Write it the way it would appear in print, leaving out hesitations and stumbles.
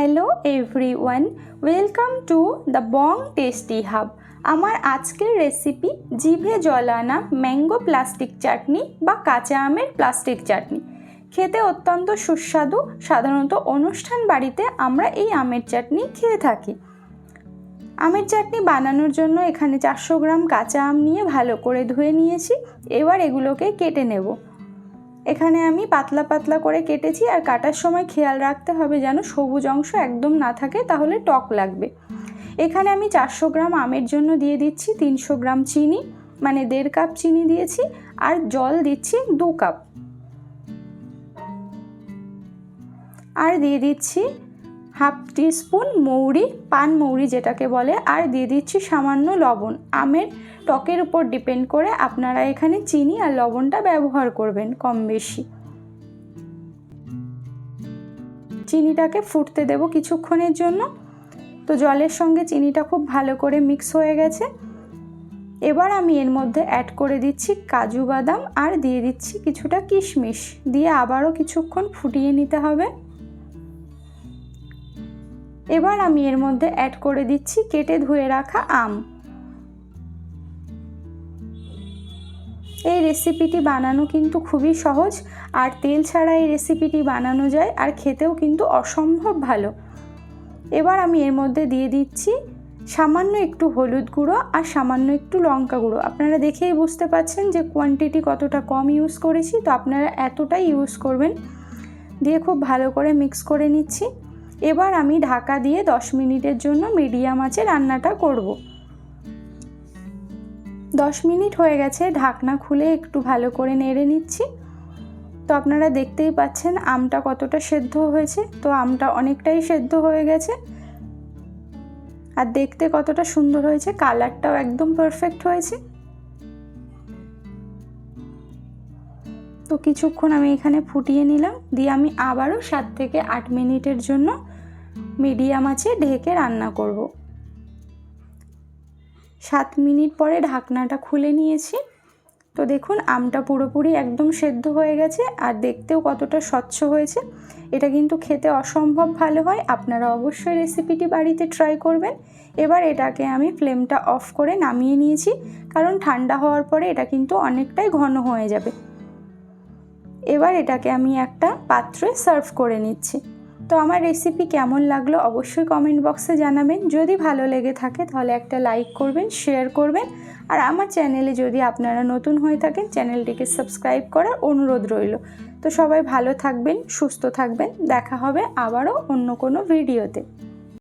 Hello everyone, welcome to the Bong tasty hub. আমার আজকের recipe জিভে জল আনা ম্যাঙ্গো প্লাস্টিক চাটনি বা কাঁচা আমের প্লাস্টিক চাটনি। খেতে অত্যন্ত সুস্বাদু। সাধারণত অনুষ্ঠান বাড়িতে আমরা এই আমের চাটনি খেয়ে থাকি। আমের চাটনি বানানোর জন্য এখানে 400 গ্রাম কাঁচা আম নিয়ে ভালো করে ধুয়ে নিয়েছি। এবার এগুলোকে কেটে নেব। এখানে আমি পাতলা পাতলা করে কেটেছি, আর কাটার সময় খেয়াল রাখতে হবে যেন সবুজ অংশ একদম না থাকে, তাহলে টক লাগবে। এখানে আমি 400 গ্রাম আমের জন্য দিয়ে দিচ্ছি 300 গ্রাম চিনি, মানে 1.5 কাপ চিনি দিয়েছি, আর জল দিচ্ছি 2 কাপ। আর দিয়ে দিচ্ছি হাফ টিস্পুন মৌরি, পান মৌরি যেটাকে বলে, আর দিয়ে দিচ্ছি সামান্য লবণ। আমের টকের উপর ডিপেন্ড করে আপনারা এখানে চিনি আর লবণটা ব্যবহার করবেন কম বেশি। চিনিটাকে ফুটতে দেব কিছুক্ষণের জন্য। তো জলের সঙ্গে চিনিটা খুব ভালো করে মিক্স হয়ে গেছে। এবার আমি এর মধ্যে অ্যাড করে দিচ্ছি কাজু বাদাম, আর দিয়ে দিচ্ছি কিছুটা কিশমিশ, দিয়ে আবারও কিছুক্ষণ ফুটিয়ে নিতে হবে। এবার আমি এর মধ্যে অ্যাড করে দিচ্ছি কেটে ধুয়ে রাখা আম। এই রেসিপিটি বানানো কিন্তু খুবই সহজ, আর তেল ছাড়া এই রেসিপিটি বানানো যায়, আর খেতেও কিন্তু অসম্ভব ভালো। এবার আমি এর মধ্যে দিয়ে দিচ্ছি সামান্য একটু হলুদ গুঁড়ো আর সামান্য একটু লঙ্কা গুঁড়ো। আপনারা দেখেই বুঝতে পারছেন যে কোয়ান্টিটি কতটা কম ইউজ করেছি, তো আপনারা এতটাই ইউজ করবেন। দিয়ে খুব ভালো করে মিক্স করে নিচ্ছি। এবার আমি ঢাকা দিয়ে 10 মিনিটের জন্য মিডিয়াম আঁচে রান্নাটা করব। 10 মিনিট হয়ে গেছে, ঢাকনা খুলে একটু ভালো করে নেড়ে নিচ্ছি। তো আপনারা দেখতেই পাচ্ছেন আমটা কতটা সেদ্ধ হয়েছে। তো আমটা অনেকটাই সেদ্ধ হয়ে গেছে, আর দেখতে কতটা সুন্দর হয়েছে, কালারটাও একদম পারফেক্ট হয়েছে। তো কিছুক্ষণ আমি এখানে ফুটিয়ে নিলাম, দিয়ে আমি আবারও 7 থেকে 8 মিনিটের জন্য মিডিয়াম আঁচে ঢেকে রান্না করব। 7 মিনিট পরে ঢাকনাটা খুলে নিয়েছি। তো দেখুন আমটা পুরোপুরি একদম সেদ্ধ হয়ে গেছে, আর দেখতেও কতটা স্বচ্ছ হয়েছে। এটা কিন্তু খেতে অসম্ভব ভালো হয়। আপনারা অবশ্যই রেসিপিটি বাড়িতে ট্রাই করবেন। এবার এটাকে আমি ফ্লেমটা অফ করে নামিয়ে নিয়েছি, কারণ ঠান্ডা হওয়ার পরে এটা কিন্তু অনেকটাই ঘন হয়ে যাবে। এবার এটাকে আমি একটা পাত্রে সার্ভ করে নিচ্ছি। তো আমার রেসিপি কেমন লাগলো অবশ্যই কমেন্ট বক্সে জানাবেন। যদি ভালো লেগে থাকে তাহলে একটা লাইক করবেন, শেয়ার করবেন, আর আমার চ্যানেলে যদি আপনারা নতুন হয়ে থাকেন চ্যানেলটিকে সাবস্ক্রাইব করার অনুরোধ রইল। তো সবাই ভালো থাকবেন, সুস্থ থাকবেন। দেখা হবে আবারও অন্য কোনো ভিডিওতে।